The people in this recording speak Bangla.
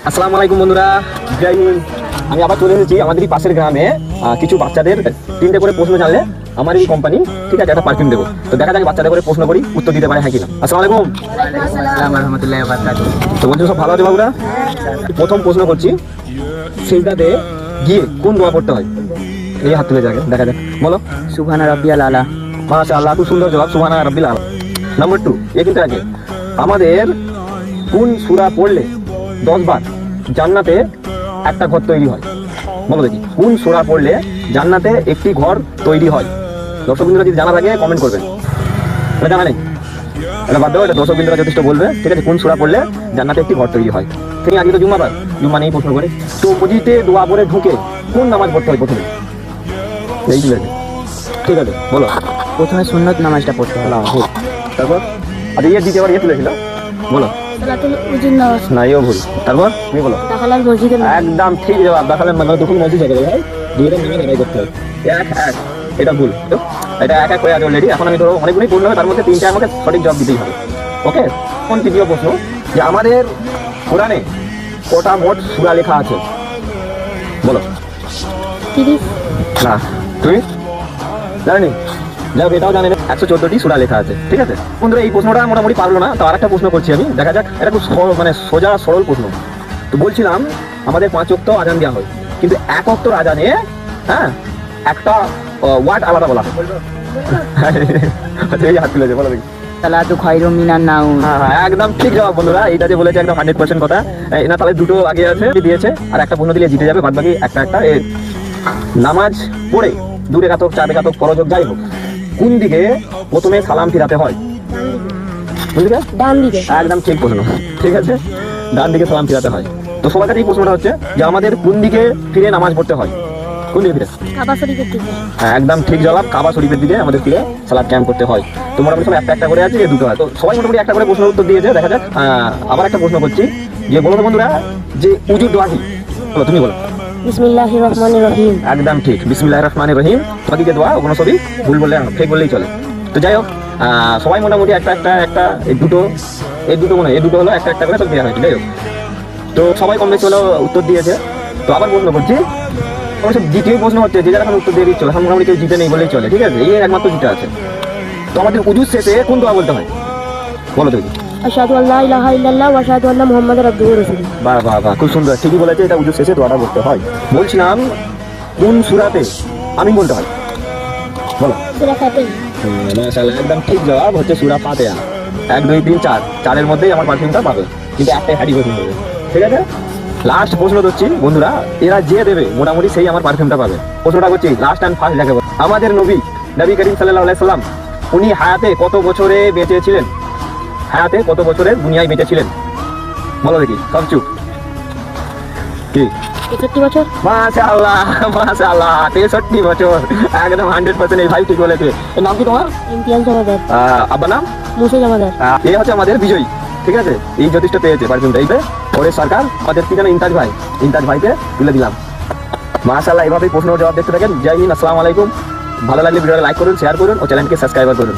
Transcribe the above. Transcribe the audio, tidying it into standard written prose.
আসসালামু আলাইকুম বন্ধুরা, জয় হিন্দ। আমি আবার চলে এসেছি আমাদের এই পাশের গ্রামে। কিছু বাচ্চাদের 3টে করে প্রশ্ন জানলে আমার এই কোম্পানি ঠিক আছে একটা পারফিউম দেবো। তো দেখা যাক বাচ্চাদের করে প্রশ্ন করি, উত্তর দিতে পারে হ্যাঁ কিনা। আসসালামু আলাইকুম। আসসালামু রহমতুল্লাহি ওয়া বারাকাতুহু। তো বলছো সব ভালো আছে বাবুরা? প্রথম প্রশ্ন করছি, সিজদাতে গিয়ে কোন দোয়া পড়তে হয়? এই হাত তুলে যাকে দেখা যাক, বলো। সুবহানা রাব্বিয়াল আলা। মাশাআল্লাহ, খুব সুন্দর জবাব, সুবহানা রাব্বিল আলা। নাম্বার 2, এ কিন্তু আগে আমাদের কোন সূরা পড়লে 10 বার জান্নাতে একটা ঘর তৈরি হয়? বলো দেখি, কোন সূরা পড়লে জান্নাতে একটি ঘর তৈরি হয়? দর্শক বিন্দুরা যদি জানা থাকে কমেন্ট করবেন। এটা জানা নেই, এটা বাদ দাও, এটা দর্শক বিন্দুরা যথেষ্ট বলবে। ঠিক আছে, কোন সূরা পড়লে জান্নাতে একটি ঘর তৈরি হয়? ঠিক আছে, আজকে তো জুম্মাবার, জুম্মা নেই প্রশ্ন করে। তো মসজিদে দোয়া পড়ে ঢুকে কোন নামাজ পড়তে হয় প্রথমে? এই ঠিক আছে, ঠিক আছে বলো। প্রথমে সুন্নত নামাজটা পড়তে হবে। তারপর আচ্ছা, ইয়ে দ্বিতীয়বার ইয়ে তুলেছিল, বলো। সালাতুল উজুর নামাজ। না, এও ভুল। তারপর তুমি বলো। দাখালাল মসজিদে। একদম ঠিক জবাব, দাখালেন মানে দুপুর মসজিদ যাবে ভাই, দুইটা নামাজ আদায় করতে হবে। এক এক, এটা ভুল। তো এটা এক এক হয়ে আছে অলরেডি। এখন আমি ধরো অনেকগুলি পূর্ণ হবে, তার মধ্যে 3টে আমাকে সঠিক জবাব দিতেই হবে। ওকে, কোন তৃতীয় প্রশ্ন, যে আমাদের কোরআনে কটা মোট সূরা লেখা আছে? বলো। 30। না, তুমি জানি যাক, এটাও জানেন 114টি সূরা লেখা আছে। ঠিক আছে বন্ধুরা, এই প্রশ্নটা মোটামুটি পারলো না, তো আরেকটা প্রশ্ন করছি আমি, দেখা যাক। এটা খুব মানে সোজা সরল প্রশ্ন। তো বলছিলাম আমাদের 5 ওয়াক্ত আজান দেওয়া হয়, কিন্তু 1 ওয়াক্তের আজানে একটা ওয়ার্ড আলাদা বলা হয়। আচ্ছা, এই হাত তুলেছে, বলো দেখি। সালাতু খায়রুম মিনান নাউম। হ্যাঁ, একদম ঠিক জবাব বন্ধুরা, এইটা যে বলেছে একদম 100% কথা। না তাহলে দুটো আগে আছে দিয়েছে, আর একটা প্রশ্ন দিলে জিতে যাবে, বাদ বাকি একটা একটা। নামাজ পড়ে 2 রাকাত 4 রাকাত ফরজ হোক যাই হোক, কোন দিকে প্রথমে সালাম ফিরাতে হয়? কোন দিকে? ডান দিকে। একদম ঠিক প্রশ্ন, ঠিক আছে, ডান দিকে সালাম ফিরাতে হয়। তো সবার কাছে এই প্রশ্নটা হচ্ছে যে আমাদের কোন দিকে ফিরে নামাজ পড়তে হয়? কোন দিকে ফিরে? কাবা শরীফের দিকে। হ্যাঁ, একদম ঠিক জবাব, কাবা শরীফের দিকে আমাদের ফিরে সালাত ক্যাম্প করতে হয়। তো মোটামুটি সব একটা একটা করে আছে, দুটো হয়। তো সবাই মোটামুটি একটা করে প্রশ্নের উত্তর দিয়েছে, দেখা যাক। আবার একটা প্রশ্ন করছি, যে বলো তো বন্ধুরা, যে উজুর দোয়া কি? বলো, তুমি বলো। বিসমিল্লাহির রহমানির রহিম। একদম ঠিক, বিসমিল্লাহির রহমানির রহিম। বাকিকে দোয়া ওখানে সবই ভুল বললে ঠিক বললেই চলে। তো যাই হোক, সবাই মোটামুটি একটা একটা একটা এই দুটো মনে হয়, এই দুটো হলো একটা একটা করে সব দেওয়া হয়েছে। যাই হোক, তো সবাই কম বেশি হলো উত্তর দিয়েছে। তো আবার প্রশ্ন করছি, অবশ্য দ্বিতীয় প্রশ্ন হচ্ছে, যে যারা এখন উত্তর দিয়ে দিচ্ছিল এখন মোটামুটি কেউ জিতে নেই বলেই চলে। ঠিক আছে, এই একমাত্র জিতে আছে। তো আমাদের উজুর শেষে কোন দোয়া বলতে হয়? বলো দেখি। আশহাদু আল্লা ইলাহা ইল্লাল্লাহ ওয়া আশহাদু আন্না মুহাম্মাদার আবদুহু ওয়া রাসূলুহু। বাহ বাহ বাহ, খুব সুন্দর, ঠিকই বলেছে, এটা উজুর শেষে দোয়াটা বলতে হয়। বলছিলাম কোন সূরাতে আমিন বলতে হয়? বলো। সূরা ফাতিহা। মাশাআল্লাহ, একদম ঠিক জবাব হচ্ছে সূরা ফাতিহা। 1 2 3 4, 4-এর মধ্যেই আমার পারফিউমটা পাবে, কিন্তু একটাই হাঁটি পছন্দ হবে। ঠিক আছে, লাস্ট প্রশ্ন করছি বন্ধুরা, এরা যে দেবে মোটামুটি সেই আমার পারফিউমটা পাবে। প্রশ্নটা করছি লাস্ট অ্যান্ড ফার্স্ট যাকে বলে। আমাদের নবী করিম সাল্লাল্লাহু আলাইহি সাল্লাম উনি হায়াতে কত বছরে বেঁচে ছিলেন? হায়াতে কত বছরের দুনিয়ায় বেঁচে ছিলেন? বলো দেখি, সব চুপ। কি? 63 বছর। মাশাআল্লাহ মাশাআল্লাহ, 63 বছর, একদম 100%। এই ভাই ঠিক বলেছে। এর নাম কি তোমার? ইমতিয়াজ জমাদার। আব্বা নাম? মুসা জমাদার। এই হচ্ছে আমাদের বিজয়ী। ঠিক আছে, এই যথেষ্ট পেয়েছে পারফিউমটা। এইতে পরে সরকার আমাদের কি জানো, ইন্তাজ ভাইকে তুলে দিলাম। মাশাআল্লাহ, এইভাবেই প্রশ্ন জবাব দেখতে থাকেন। জয় হিন্দ, আসসালামু আলাইকুম। ভালো লাগলে ভিডিওটা লাইক করুন, শেয়ার করুন ও চ্যানেলকে সাবস্ক্রাইব করুন।